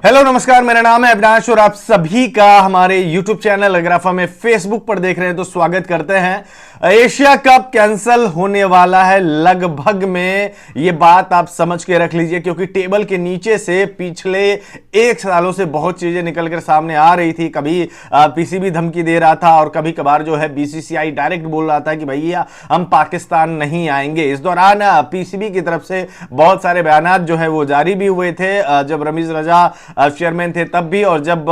Hello नमस्कार, मेरा नाम है अविनाश और आप सभी का हमारे YouTube चैनल अगर आप हमें Facebook पर देख रहे हैं तो स्वागत करते हैं। एशिया कप कैंसिल होने वाला है लगभग में, ये बात आप समझ के रख लीजिए, क्योंकि टेबल के नीचे से पिछले एक सालों से बहुत चीजें निकलकर सामने आ रही थी। कभी पीसीबी धमकी दे रहा था और कभी कभार जो है बीसीसीआई डायरेक्ट बोल रहा था कि भैया हम पाकिस्तान नहीं आएंगे। इस दौरान पीसीबी की तरफ से बहुत सारे बयान जो है वो जारी भी हुए थे, जब रमीज रजा चेयरमैन थे तब भी और जब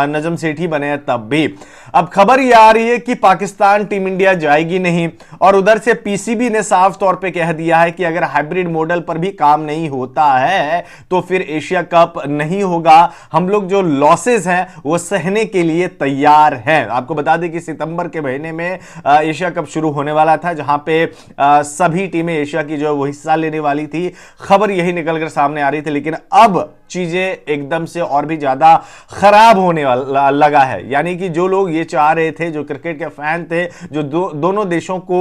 नजम सेठी बने तब भी। अब खबर यह आ रही है कि पाकिस्तान टीम इंडिया जाएगी नहीं, और उधर से पीसीबी ने साफ तौर पे कह दिया है कि अगर हाइब्रिड मॉडल पर भी काम नहीं होता है तो फिर एशिया कप नहीं होगा। हम लोग जो लॉसेस हैं वो सहने के लिए तैयार हैं। आपको बता दें कि सितंबर के महीने में एशिया कप शुरू होने वाला था, जहां पे सभी टीमें एशिया की जो है वो हिस्सा लेने वाली थी। खबर यही निकलकर सामने आ रही थी, लेकिन अब चीजें एकदम से और भी ज्यादा खराब होने वाला लगा है। यानी कि जो लोग ये चाह रहे थे, जो क्रिकेट के फैन थे, जो दोनों देशों को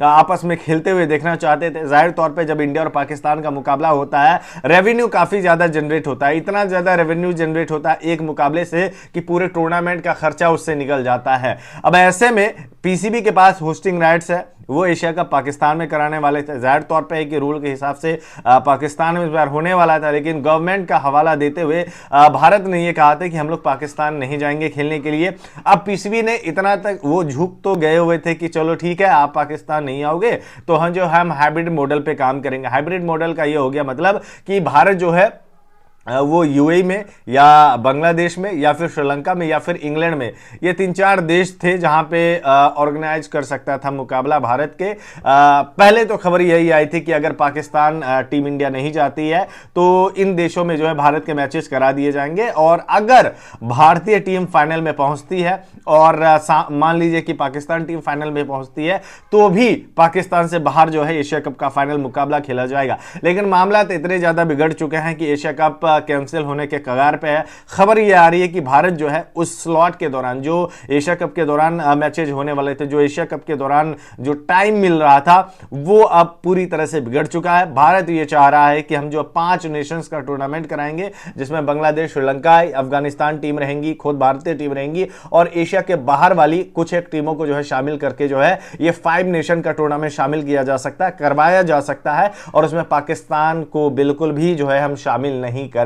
आपस में खेलते हुए देखना चाहते थे, जाहिर तौर पे जब इंडिया और पाकिस्तान का मुकाबला होता है रेवेन्यू काफी ज्यादा जनरेट होता है। इतना ज्यादा रेवेन्यू जनरेट होता है एक मुकाबले से कि पूरे टूर्नामेंट का खर्चा उससे निकल जाता है। अब ऐसे में पीसीबी के पास होस्टिंग राइट्स है, वो एशिया कप पाकिस्तान में कराने वाले थे। जाहिर तौर पे कि रूल के हिसाब से पाकिस्तान में इस बार होने वाला था, लेकिन गवर्नमेंट का हवाला देते हुए भारत ने यह कहा था कि हम लोग पाकिस्तान नहीं जाएंगे खेलने के लिए। अब पीसीबी ने इतना तक वो झुक तो गए हुए थे कि चलो ठीक है, आप पाकिस्तान नहीं आओगे तो हम हाइब्रिड मॉडल पे काम करेंगे। हाइब्रिड मॉडल का ये हो गया मतलब कि भारत जो है वो यूएई में या बांग्लादेश में या फिर श्रीलंका में या फिर इंग्लैंड में, ये 3-4 देश थे जहां पे ऑर्गेनाइज कर सकता था मुकाबला भारत के। पहले तो खबर यही आई थी कि अगर पाकिस्तान टीम इंडिया नहीं जाती है तो इन देशों में जो है भारत के मैचेस करा दिए जाएंगे, और अगर भारतीय टीम फाइनल में पहुंचती है और मान लीजिए कि पाकिस्तान टीम फाइनल में पहुंचती है तो भी पाकिस्तान से बाहर जो है एशिया कप का फाइनल मुकाबला खेला जाएगा। लेकिन मामला तो इतने ज्यादा बिगड़ चुके हैं कि एशिया कप कैंसिल होने के कगार पे है। खबर यह आ रही है कि भारत जो है उस स्लॉट के दौरान, जो एशिया कप के दौरान मैचेज होने वाले थे, जो एशिया कप के दौरान जो टाइम मिल रहा था, वो अब पूरी तरह से बिगड़ चुका है। भारत ये चाह रहा है कि हम जो 5 नेशंस का टूर्नामेंट कराएंगे, जिसमें बांग्लादेश, श्रीलंका, अफगानिस्तान टीम रहेंगी, खुद भारतीय टीम रहेंगी, और एशिया के बाहर वाली कुछ एक टीमों को जो है शामिल करके जो है ये 5 नेशन का टूर्नामेंट शामिल किया जा सकता है, करवाया जा सकता है, और उसमें पाकिस्तान को बिल्कुल भी जो है हम शामिल नहीं करेंगे।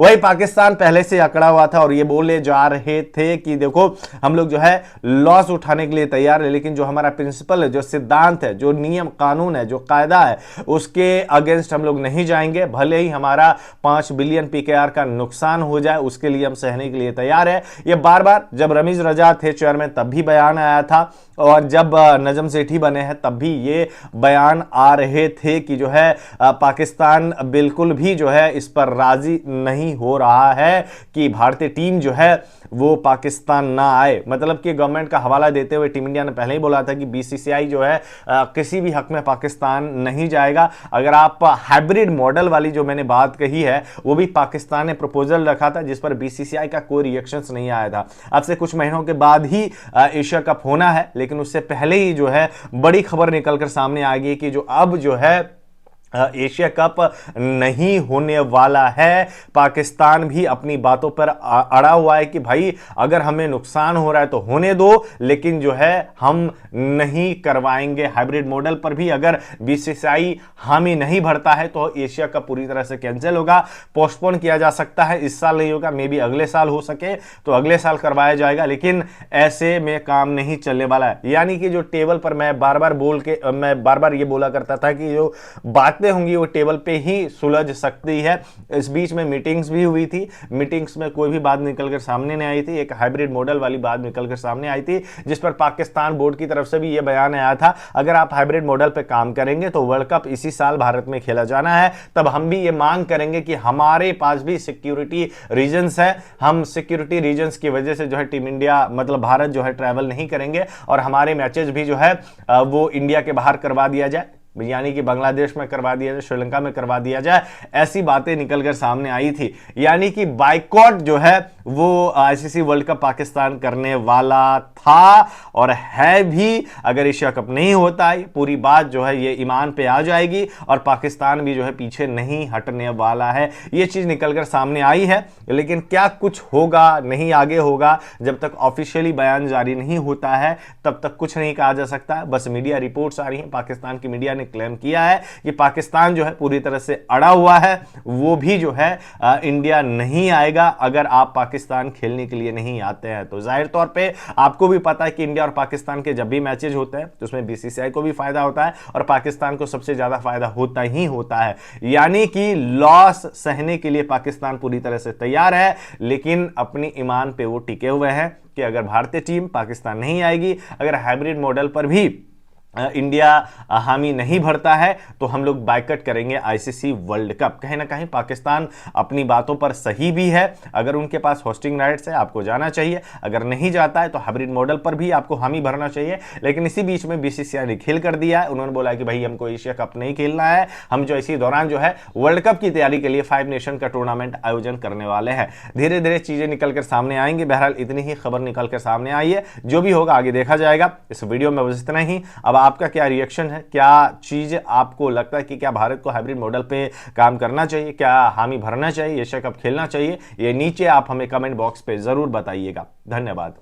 वही पाकिस्तान पहले से अकड़ा हुआ था और ये बोले जा रहे थे कि देखो हम लोग जो है लॉस उठाने के लिए तैयार है, लेकिन जो हमारा प्रिंसिपल है, जो सिद्धांत है, जो नियम कानून है, जो कायदा है, उसके अगेंस्ट हम लोग नहीं जाएंगे। भले ही हमारा 5 बिलियन पीकेआर का नुकसान हो जाए, उसके लिए हम सहने के लिए तैयार है। ये बार बार जब रमीज रजा थे चेयरमैन तब भी बयान आया था, और जब नजम सेठी बने हैं तब भी ये बयान आ रहे थे कि जो है पाकिस्तान बिल्कुल भी जो है इस पर राजी नहीं हो रहा है कि भारतीय टीम जो है वो पाकिस्तान ना आए। मतलब कि गवर्नमेंट का हवाला देते हुए टीम इंडिया ने पहले ही बोला था कि बीसीसीआई जो है किसी भी हक में पाकिस्तान नहीं जाएगा। अगर आप हाइब्रिड मॉडल वाली जो मैंने बात कही है, वो भी पाकिस्तान ने प्रपोजल रखा था, जिस पर बीसीसीआई का कोई रिएक्शंस नहीं आया था। अब से कुछ महीनों के बाद ही एशिया कप होना है, लेकिन उससे पहले ही जो है बड़ी खबर निकलकर सामने आ गई कि जो अब जो है एशिया कप नहीं होने वाला है। पाकिस्तान भी अपनी बातों पर अड़ा हुआ है कि भाई अगर हमें नुकसान हो रहा है तो होने दो, लेकिन जो है हम नहीं करवाएंगे। हाइब्रिड मॉडल पर भी अगर बीसीसीआई हामी नहीं भरता है तो एशिया कप पूरी तरह से कैंसिल होगा, पोस्टपोन किया जा सकता है। इस साल नहीं होगा, मे बी अगले साल हो सके तो अगले साल करवाया जाएगा, लेकिन ऐसे में काम नहीं चलने वाला है। यानी कि जो टेबल पर मैं बार बार ये बोला करता था कि जो बातें होंगी वो टेबल पे ही सुलझ सकती है। इस बीच में मीटिंग्स भी हुई थी, मीटिंग्स में कोई भी बात निकलकर सामने नहीं आई थी। एक हाइब्रिड मॉडल वाली बात निकलकर सामने आई थी, जिस पर पाकिस्तान बोर्ड की तरफ से भी यह बयान आया था, अगर आप हाइब्रिड मॉडल पे काम करेंगे तो वर्ल्ड कप इसी साल भारत में खेला जाना है। तब हम भी ये मांग करेंगे कि हमारे पास भी सिक्योरिटी रीजंस है, हम सिक्योरिटी रीजंस की वजह से जो है टीम इंडिया मतलब भारत जो है ट्रैवल नहीं करेंगे, और हमारे मैचेस भी जो है वो इंडिया के बाहर करवा दिया जाए। यानी कि बांग्लादेश में करवा दिया जाए, श्रीलंका में करवा दिया जाए, ऐसी बातें निकलकर सामने आई थी। यानी कि बाइकॉट जो है वो आईसीसी वर्ल्ड कप पाकिस्तान करने वाला था और है भी। अगर एशिया कप नहीं होता है, पूरी बात जो है ये ईमान पे आ जाएगी और पाकिस्तान भी जो है पीछे नहीं हटने वाला है। ये चीज निकलकर सामने आई है, लेकिन क्या कुछ होगा नहीं आगे होगा, जब तक ऑफिशियली बयान जारी नहीं होता है तब तक कुछ नहीं कहा जा सकता। बस मीडिया रिपोर्ट्स आ रही हैं, पाकिस्तान की मीडिया ने क्लेम किया है कि पाकिस्तान जो है पूरी तरह से अड़ा हुआ है, वो भी जो है इंडिया नहीं आएगा अगर आप पाकिस्तान खेलने के लिए नहीं आते हैं। तो जाहिर तौर पे आपको भी पता है कि इंडिया और पाकिस्तान के जब भी मैचेज होते हैं तो उसमें बीसीसीआई को भी फायदा होता है और पाकिस्तान को सबसे ज्यादा फायदा होता ही होता है। यानी कि लॉस सहने के लिए पाकिस्तान पूरी तरह से तैयार है, लेकिन अपनी ईमान पे वो टिके हुए हैं कि अगर भारतीय टीम पाकिस्तान नहीं आएगी, अगर हाइब्रिड मॉडल पर भी इंडिया हामी नहीं भरता है तो हम लोग बाइकआउट करेंगे आईसीसी वर्ल्ड कप। कहीं ना कहीं पाकिस्तान अपनी बातों पर सही भी है। अगर उनके पास होस्टिंग राइट्स है आपको जाना चाहिए, अगर नहीं जाता है तो हाइब्रिड मॉडल पर भी आपको हामी भरना चाहिए। लेकिन इसी बीच में बीसीसीआई ने खेल कर दिया है, उन्होंने बोला कि भाई हमको एशिया कप नहीं खेलना है, हम जो इसी दौरान जो है वर्ल्ड कप की तैयारी के लिए 5 नेशन का टूर्नामेंट आयोजन करने वाले हैं। धीरे धीरे चीजें निकलकर सामने आएंगी। बहरहाल इतनी ही खबर निकलकर सामने आई है, जो भी होगा आगे देखा जाएगा। इस वीडियो में बस इतना ही। अब आपका क्या रिएक्शन है, क्या चीज आपको लगता है कि क्या भारत को हाइब्रिड मॉडल पे काम करना चाहिए, क्या हामी भरना चाहिए, एशिया कप खेलना चाहिए, ये नीचे आप हमें कमेंट बॉक्स पे जरूर बताइएगा। धन्यवाद।